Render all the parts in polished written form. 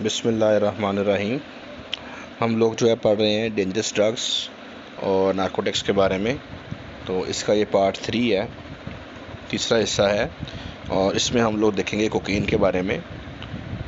बिस्मिल्लाहिर्रहमानिर्रहीम। हम लोग जो है पढ़ रहे हैं डेंजरस ड्रग्स और नारकोटिक्स के बारे में। तो इसका ये पार्ट 3 है, तीसरा हिस्सा है और इसमें हम लोग देखेंगे कोकीन के बारे में।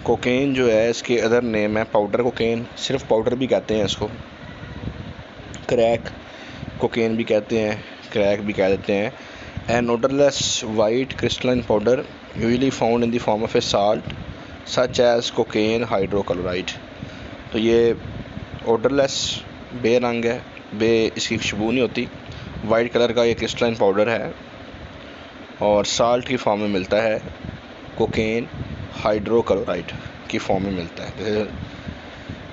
कोकीन जो है इसके अदर नेम है पाउडर कोकीन, सिर्फ पाउडर भी कहते हैं इसको। क्रैक कोकीन भी कहते हैं, क्रैक भी कह देते हैं। An odorless white crystalline powder usually found in the form of a salt such as cocaine hydrochloride। तो ये odorless बेरंग है, इसकी खुशबू नहीं होती। वाइट कलर का ये क्रिस्टलाइन पाउडर है और साल्ट की फॉर्म में मिलता है, कोकेन हाइड्रोक्लोराइड की फॉर्म में मिलता है।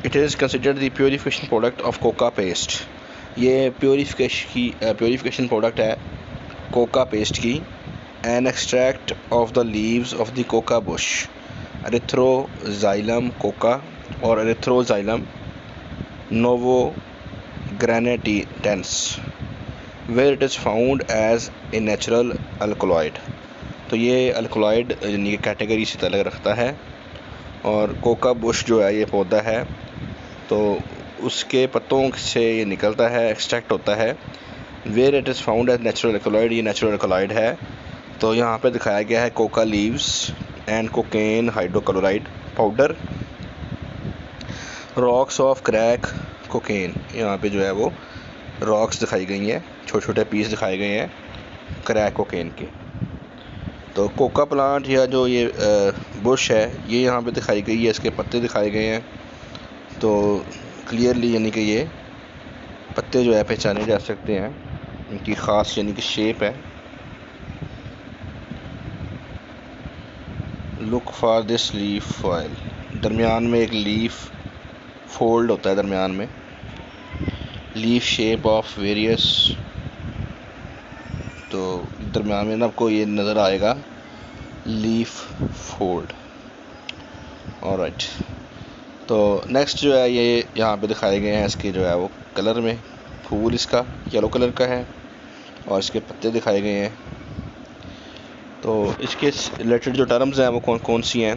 It is considered the purification product of coca paste. ये प्योरीफिकेशन प्रोडक्ट है कोका पेस्ट की। An extract of the leaves of the coca bush, erythroxylum coca और erythroxylum novogranatense, where it is found as a natural alkaloid. तो ये alkaloid यानी category से ताल्लुक़ रखता है। और कोका बुश जो है ये पौधा है, तो उसके पत्तों से ये निकलता है, एक्सट्रैक्ट होता है। Where it is found as natural alkaloid, ये नेचुरल अल्कोलॉइड है। तो यहाँ पे दिखाया गया है coca leaves and cocaine hydrochloride powder. Rocks of crack cocaine, यहाँ पे जो है वो रॉक्स दिखाई गई हैं, छोटे छोटे पीस दिखाए गए हैं क्रैक कोकेन के। तो कोका प्लांट या जो ये बुश है ये यहाँ पे दिखाई गई है, इसके पत्ते दिखाए गए हैं। तो क्लियरली यानी कि ये पत्ते जो है पहचाने जा सकते हैं, इनकी ख़ास यानी कि शेप है। Look for this leaf foil, दरमियान में एक लीफ फोल्ड होता है, दरमियान में लीफ शेप ऑफ वेरियस। तो दरमियान में ना आपको ये नज़र आएगा लीफ फोल्ड। ऑलराइट, तो नेक्स्ट जो है ये यहाँ पे दिखाए गए हैं, इसके जो है वो कलर में फूल इसका येलो कलर का है और इसके पत्ते दिखाए गए हैं। तो इसके रिलेटेड जो टर्म्स हैं वो कौन कौन सी हैं।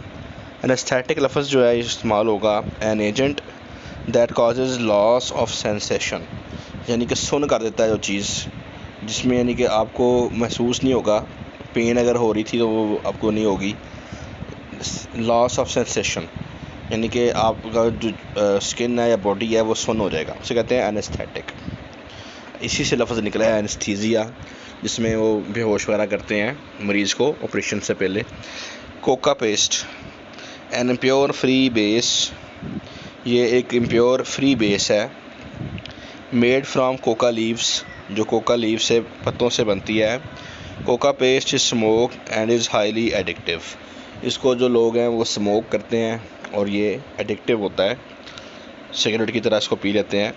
एनेस्थेटिक लफ्ज़ जो है इस्तेमाल होगा, an agent that causes loss of sensation, यानी कि सुन कर देता है जो चीज़, जिसमें यानी कि आपको महसूस नहीं होगा। पेन अगर हो रही थी तो वो आपको नहीं होगी। लॉस ऑफ सेंसेशन यानी कि आपका जो स्किन है या बॉडी है वो सुन हो जाएगा, उसे कहते हैं एनेस्थेटिक। इसी से लफ्ज़ निकला है एनेस्थीसिया, जिसमें वो बेहोश वगैरह करते हैं मरीज़ को ऑपरेशन से पहले। Coca paste, an impure free base, ये एक इम्प्योर फ्री बेस है। मेड फ्रॉम कोका लीव्स, जो कोका लीव से पत्तों से बनती है। Coca paste is smoke and is highly addictive. इसको जो लोग हैं वो स्मोक करते हैं और ये एडिक्टिव होता है, सिगरेट की तरह इसको पी लेते हैं।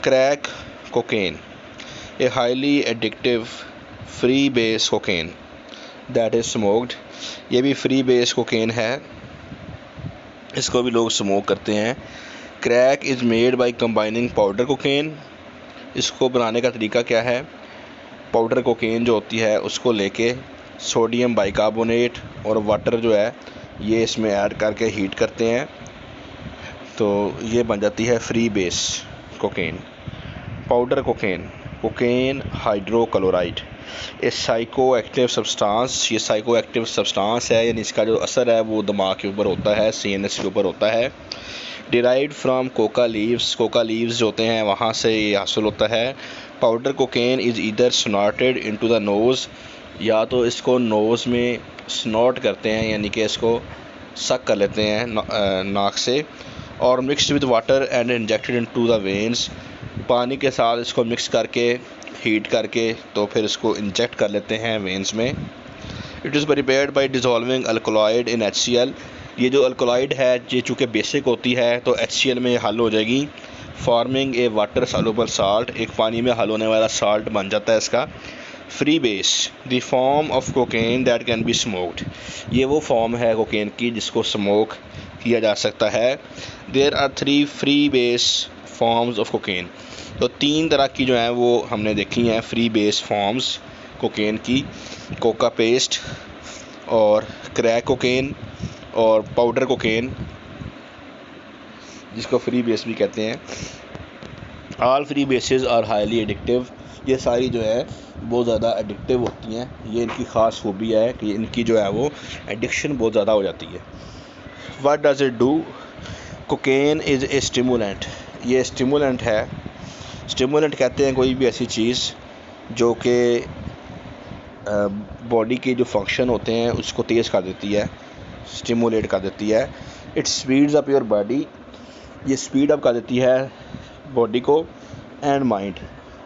Crack cocaine, a highly addictive free base cocaine that is smoked. ये भी फ्री बेस कोकेन है, इसको भी लोग स्मोक करते हैं। Crack is made by combining powder cocaine, इसको बनाने का तरीका क्या है, पाउडर कोकेन जो होती है उसको लेके सोडियम बाइकार्बोनेट और वाटर जो है ये इसमें ऐड करके हीट करते हैं, तो ये बन जाती है free base cocaine. Powder cocaine, cocaine hydrochloride, a psycho active substance, ये साइको एक्टिव सब्सटेंस है, यानी इसका जो असर है वो दिमाग के ऊपर होता है, CNS के ऊपर होता है। Derived from coca leaves, coca leaves जो होते हैं वहाँ से ये हासिल होता है। Powder cocaine is either snorted into the nose, या तो इसको नोज़ में स्नॉट करते हैं यानी कि इसको सक कर लेते हैं नाक से, और mixed with water and injected into the veins, पानी के साथ इसको मिक्स करके हीट करके तो फिर इसको इंजेक्ट कर लेते हैं वेन्स में। It is prepared by dissolving alkaloid in HCl, ये जो अल्कोलॉइड है ये चूँकि बेसिक होती है तो HCl में हल हो जाएगी। Forming a water soluble salt, एक पानी में हल होने वाला साल्ट बन जाता है इसका। Free base, the form of cocaine that can be smoked, ये वो फॉर्म है कोकेन की जिसको स्मोक किया जा सकता है। There are 3 free base forms of cocaine, तो 3 तरह की जो है वो हमने देखी हैं फ्री बेस फॉर्म्स कोकेन की, कोका पेस्ट और क्रैक कोकेन और पाउडर कोकेन। जिसको फ्री बेस भी कहते हैं। All free bases are highly addictive, ये सारी जो है बहुत ज़्यादा एडिक्टिव होती हैं। ये इनकी ख़ास खूबी है कि इनकी जो है वो एडिक्शन बहुत ज़्यादा हो जाती है। What does it do? Cocaine is a stimulant, ये स्टिमुलेंट है। स्टिमुलेंट कहते हैं कोई भी ऐसी चीज़ जो कि बॉडी के जो फंक्शन होते हैं उसको तेज़ कर देती है, स्टिमुलेट कर देती है। It speeds up your body, ये स्पीड अप कर देती है बॉडी को एंड माइंड,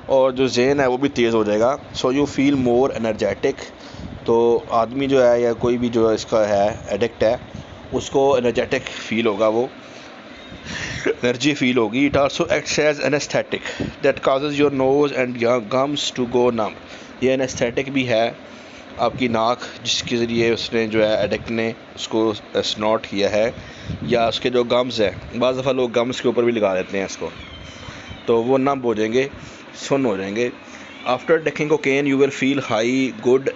और जो जहन है वो भी तेज़ हो जाएगा। So you feel more energetic. तो आदमी जो है या कोई भी जो इसका है एडिक्ट है उसको एनर्जेटिक फील होगा, वो एनर्जी फील होगी। It also acts as anaesthetic that causes your nose and gums to go numb, ये एनेस्थेटिक भी है। आपकी नाक जिसके ज़रिए उसने जो है एडिक्ट ने उसको स्नॉट किया है, या उसके जो गम्स है, बाज़ दफ़ा लोग गम्स के ऊपर भी लगा देते हैं इसको, तो वो नम हो जाएंगे, सुन हो जाएंगे। After taking cocaine you will feel high good,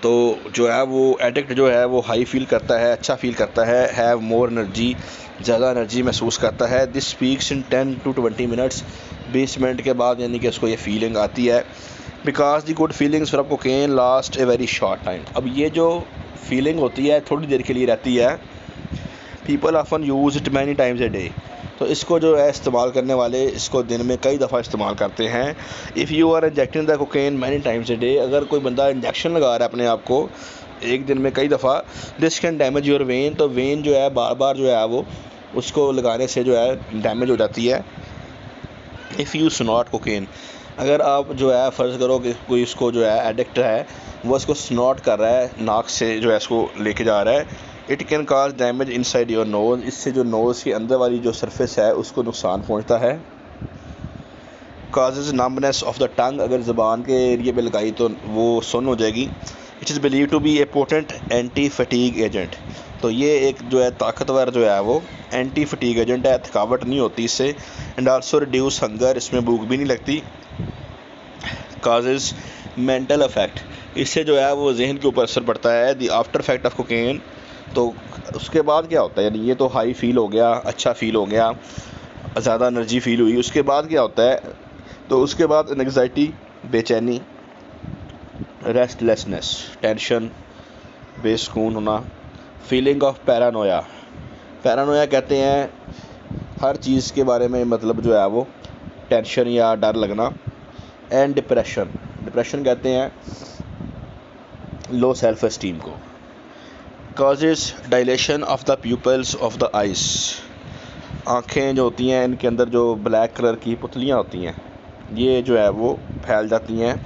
तो जो है वो एडिक्ट जो है वो हाई फील करता है, अच्छा फील करता है। हैव मोर एनर्जी, ज़्यादा एनर्जी महसूस करता है। This peaks in 10 to 20 minutes, 20 minute के बाद यानी कि उसको ये फीलिंग आती है। Because the good feelings from cocaine last a very short time, अब ये जो फीलिंग होती है थोड़ी देर के लिए रहती है। People often use it many times a day, तो इसको जो है इस्तेमाल करने वाले इसको दिन में कई दफ़ा इस्तेमाल करते हैं। If you are injecting the cocaine many times a day, अगर कोई बंदा इंजेक्शन लगा रहा है अपने आप को एक दिन में कई दफ़ा, this can damage your when, तो वेन जो है बार बार जो है वो उसको लगाने से जो है डैमेज हो जाती है। इफ़ यू स्नॉट कोकेन, अगर आप जो है फ़र्ज़ करो कि कोई इसको जो है एडिक्ट है वो इसको स्नॉट कर रहा है, नाक से जो है इसको लेके जा रहा है, it can cause damage inside your nose, इससे जो नोज़ की अंदर वाली जो सरफेस है उसको नुकसान पहुंचता है। Causes numbness of the tongue, अगर ज़बान के एरिए पे लगाई तो वो सुन्न हो जाएगी। It is believe to be a potent anti fatigue agent, तो ये एक जो है ताकतवर जो है वो एंटी फटीग एजेंट है, थकावट नहीं होती इससे। एंड आल्सो रिड्यूस हंगर, इसमें भूख भी नहीं लगती। काजेज मेंटल अफेक्ट, इससे जो है वो जहन के ऊपर असर पड़ता है। The after effect of cocaine, तो उसके बाद क्या होता है, यानी ये तो हाई फील हो गया, अच्छा फील हो गया, ज़्यादा एनर्जी फील हुई, उसके बाद क्या होता है, तो उसके बाद एंग्जाइटी, बेचैनी, रेस्टलेसनेस, टेंशन, बेसुकून होना, फीलिंग ऑफ पैरानोया, पैरानोया कहते हैं हर चीज़ के बारे में मतलब जो है वो टेंशन या डर लगना। एंड डिप्रेशन, डिप्रेशन कहते हैं लो सेल्फ एस्टीम को। Causes dilation of the people's of the eyes, आँखें जो होती हैं इनके अंदर जो ब्लैक कलर की पुतलियाँ होती हैं ये जो है वो फैल जाती हैं।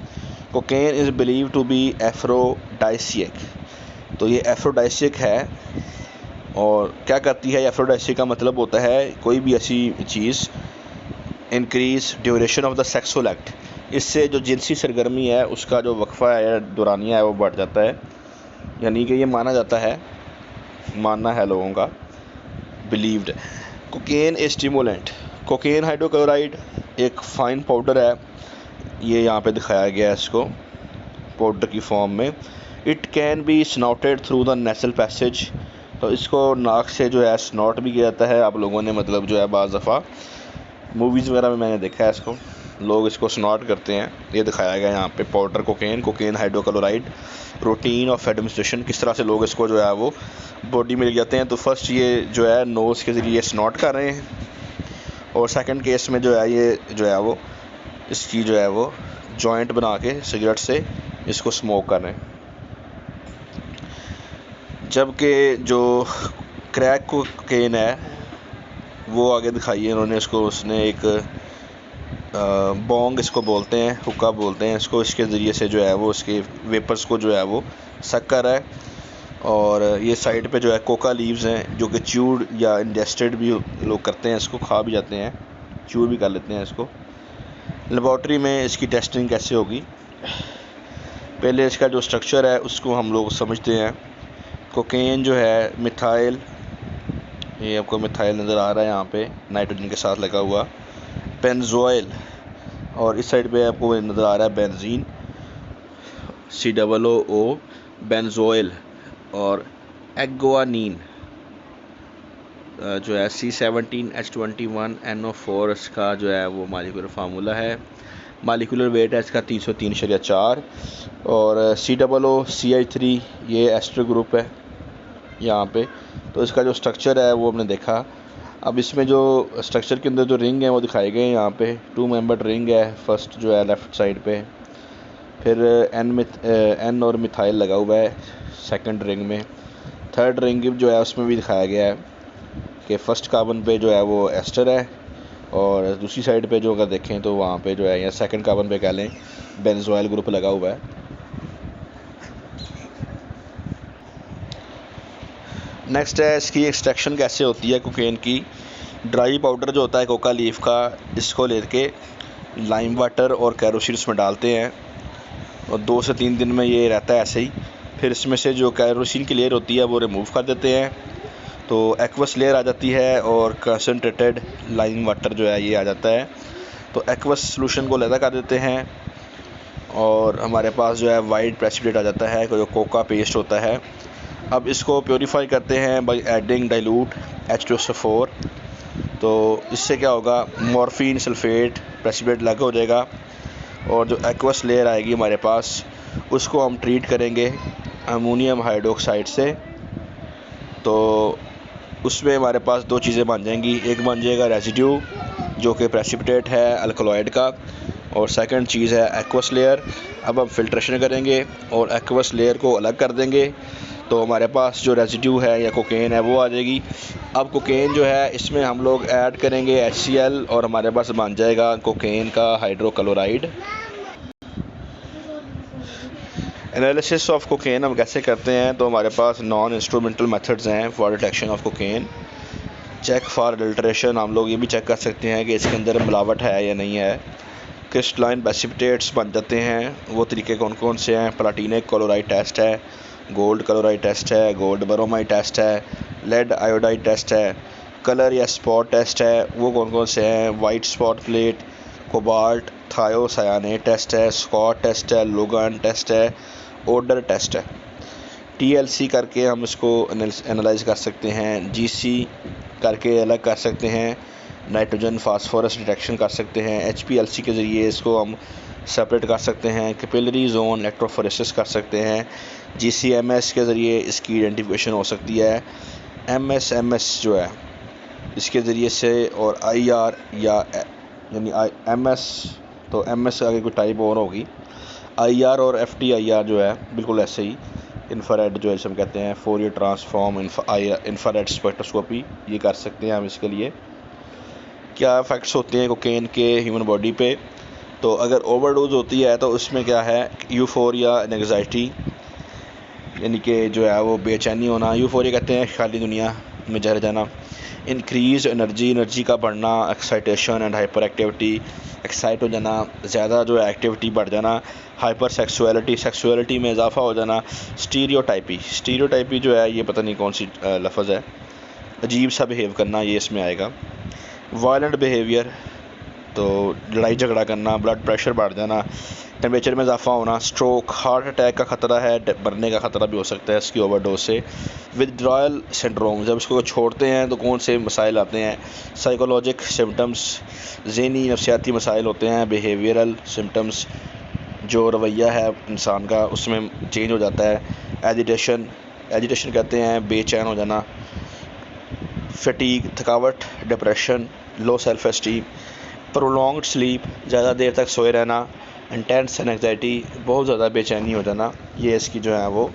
Cocaine is believe to be aphrodisiac, तो ये एफ्रोडाइसिक है। और क्या करती है, एफ्रोडाइसिक का मतलब होता है कोई भी ऐसी चीज़ increase duration of the sexual act, इससे जो जिनसी सरगर्मी है उसका जो वक्फा है या दौरानिया है वो बढ़ जाता है। यानी कि ये माना जाता है, मानना है लोगों का, बिलीव्ड। कोकेन ए स्टिमुलेंट, कोकेन हाइड्रोक्लोराइड एक फाइन पाउडर है, ये यहाँ पे दिखाया गया है इसको पाउडर की फॉर्म में। It can be स्नॉटेड through the nasal passage, तो इसको नाक से जो है स्नॉट भी किया जाता है। आप लोगों ने मतलब जो है बाज़ दफ़ा मूवीज़ वगैरह में मैंने देखा है इसको, लोग इसको स्नॉट करते हैं। ये दिखाया गया यहाँ पे powder cocaine, cocaine hydrochloride, routine of administration, किस तरह से लोग इसको जो है वो बॉडी में ले जाते हैं। तो फर्स्ट ये जो है नोज़ के ज़रिए स्नॉट कर रहे हैं, और सेकंड केस में जो है ये जो है वो इसकी जो है वो जॉइंट बना के सिगरेट से इसको स्मोक कर रहे हैं। जबकि जो क्रैक कोकेन है वो आगे दिखाई है इन्होंने इसको, उसने एक बोंग इसको बोलते हैं, हुक्का बोलते हैं इसको, इसके ज़रिए से जो है वो उसके वेपर्स को जो है वो सक कर रहा है। और ये साइड पे जो है कोका लीव्स हैं जो कि च्यूड या इंजेस्टेड भी लोग करते हैं, इसको खा भी जाते हैं, च्यू भी कर लेते हैं इसको। लेबॉर्ट्री में इसकी टेस्टिंग कैसे होगी, पहले इसका जो स्ट्रक्चर है उसको हम लोग समझते हैं। कोकेन जो है मिथाइल, ये आपको मिथाइल नज़र आ रहा है यहाँ पे नाइट्रोजन के साथ लगा हुआ, बेंजोइल, और इस साइड पे आपको नज़र आ रहा है बेंजीन, COO बेंजोइल, और एग्वानीन, जो है C17H21NO4 इसका जो है वो मालिकुलर फार्मूला है। मालिकुलर वेट है इसका 303.4 और COOCH3 ये एस्टर ग्रुप है यहाँ पे। तो इसका जो स्ट्रक्चर है वो हमने देखा। अब इसमें जो स्ट्रक्चर के अंदर जो रिंग है वो दिखाए गए हैं यहाँ पे। 2 मेंबर्ड रिंग है फर्स्ट जो है लेफ़्ट साइड पे, फिर N और मिथाइल लगा हुआ है सेकंड रिंग में। थर्ड रिंग जो है उसमें भी दिखाया गया है कि फ़र्स्ट कार्बन पे जो है वो एस्टर है और दूसरी साइड पे जो अगर देखें तो वहाँ पे जो है या सेकंड कार्बन पे कह लें बेंजोइल ग्रुप लगा हुआ है। नेक्स्ट है इसकी एक्सट्रैक्शन कैसे होती है कोकेन की। ड्राई पाउडर जो होता है कोका लीफ का, इसको लेके लाइम वाटर और कैरोसिन में डालते हैं और 2 से 3 दिन में ये रहता है ऐसे ही। फिर इसमें से जो कैरोसिन की लेयर होती है वो रिमूव कर देते हैं, तो एक्वस लेयर आ जाती है और कंसनट्रेटेड लाइम वाटर जो है ये आ जाता है। तो एक्वस सॉल्यूशन को अलग कर देते हैं और हमारे पास जो है वाइट प्रेसिपिटेट आ जाता है जो कोका पेस्ट होता है। अब इसको प्योरीफाई करते हैं बाय एडिंग डाइल्यूट H2SO4। तो इससे क्या होगा, मॉर्फिन सल्फेट प्रेसिपिटेट अलग हो जाएगा और जो एक्वस लेयर आएगी हमारे पास उसको हम ट्रीट करेंगे अमोनियम हाइड्रोक्साइड से। तो उसमें हमारे पास 2 चीज़ें बन जाएंगी, एक बन जाएगा रेजिड्यू जो कि प्रेसिपिटेट है अल्कलॉइड का और सेकंड चीज़ है एक्वस लेयर। अब हम फिल्ट्रेशन करेंगे और एक्वस लेयर को अलग कर देंगे, तो हमारे पास जो रेजिड्यू है या कोकेन है वो आ जाएगी। अब कोकेन जो है इसमें हम लोग ऐड करेंगे HCl और हमारे पास बन जाएगा कोकेन का हाइड्रोक्लोराइड। एनालिसिस ऑफ कोकेन हम कैसे करते हैं, तो हमारे पास नॉन इंस्ट्रूमेंटल मेथड्स हैं for detection of cocaine. Check for adulteration, हम लोग ये भी चेक कर सकते हैं कि इसके अंदर मिलावट है या नहीं है। क्रिस्टलाइन प्रेसिपिटेट्स बन जाते हैं, वो तरीके कौन कौन से हैं। प्लाटिनिक क्लोराइड टेस्ट है, गोल्ड क्लोराइड टेस्ट है, गोल्ड ब्रोमाइड टेस्ट है, लेड आयोडाइड टेस्ट है। कलर या स्पॉट टेस्ट है, वो कौन कौन से हैं। White spot plate, cobalt thiocyanate test है, स्कॉट टेस्ट है, लुगन टेस्ट है, ओडर टेस्ट है। TLC करके हम इसको एनालाइज कर सकते हैं, GC करके अलग कर सकते हैं, नाइट्रोजन फास्फोरस डिटेक्शन कर सकते हैं, HPLC के ज़रिए इसको हम सेपरेट कर सकते हैं, कैपिलरी जोन इलेक्ट्रोफोरेसिस कर सकते हैं, GCMS के ज़रिए इसकी आइडेंटिफिकेशन हो सकती है, MS जो है इसके ज़रिए से, और IR या यानी MS, तो MS आगे कोई टाइप और होगी। IR और FTIR जो है बिल्कुल ऐसे ही, इंफ्रारेड जो है हम कहते हैं फोरियर ट्रांसफॉर्म इंफ्रारेड स्पेक्ट्रोस्कोपी, ये कर सकते हैं हम। इसके लिए क्या इफ़ेक्ट्स होते हैं कोकेन के ह्यूमन बॉडी पे, तो अगर ओवरडोज होती है तो उसमें क्या है, यूफोरिया एंग्जाइटी यानी कि जो है वो बेचैनी होना, यूफोरिया कहते हैं खाली दुनिया में जहर जाना। इंक्रीज एनर्जी का बढ़ना, excitation and hyper activity, excite हो जाना, ज़्यादा जो है एक्टिविटी बढ़ जाना। हाइपर सेक्सुअलिटी में इजाफा हो जाना। स्टीरियोटाइपी जो है ये पता नहीं कौन सी लफ्ज़ है, अजीब सा बिहेव करना, ये इसमें आएगा। वायलेंट बिहेवियर, तो लड़ाई झगड़ा करना, ब्लड प्रेशर बढ़ जाना, टेम्परेचर में इजाफा होना, स्ट्रोक, हार्ट अटैक का ख़तरा है, मरने का ख़तरा भी हो सकता है इसकी ओवरडोज से। विथड्रॉयल सिंड्रोम, जब इसको छोड़ते हैं तो कौन से मसाइल आते हैं। साइकोलॉजिक सिम्टम्स, ज़हनी नफ्सियाती मसाइल होते हैं। बिहेवियरल सिम्टम्स, जो रवैया है इंसान का उसमें चेंज हो जाता है। एजिटेशन कहते हैं बेचैन हो जाना। फटीग, थकावट, depression, low self esteem. Prolonged sleep, ज़्यादा देर तक सोए रहना। इंटेंस एंग्जाइटी, बहुत ज़्यादा बेचैनी हो जाना, ये इसकी जो है वो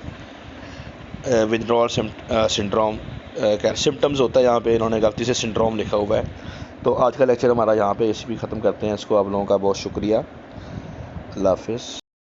विथड्रॉल सिंड्रोम सिम्टम्स होता है। यहाँ पे इन्होंने गलती से सिंड्रोम लिखा हुआ है। तो आज का लेक्चर हमारा यहाँ पे इसी भी ख़त्म करते हैं इसको। आप लोगों का बहुत शुक्रिया। अल्लाह हाफ़िज़।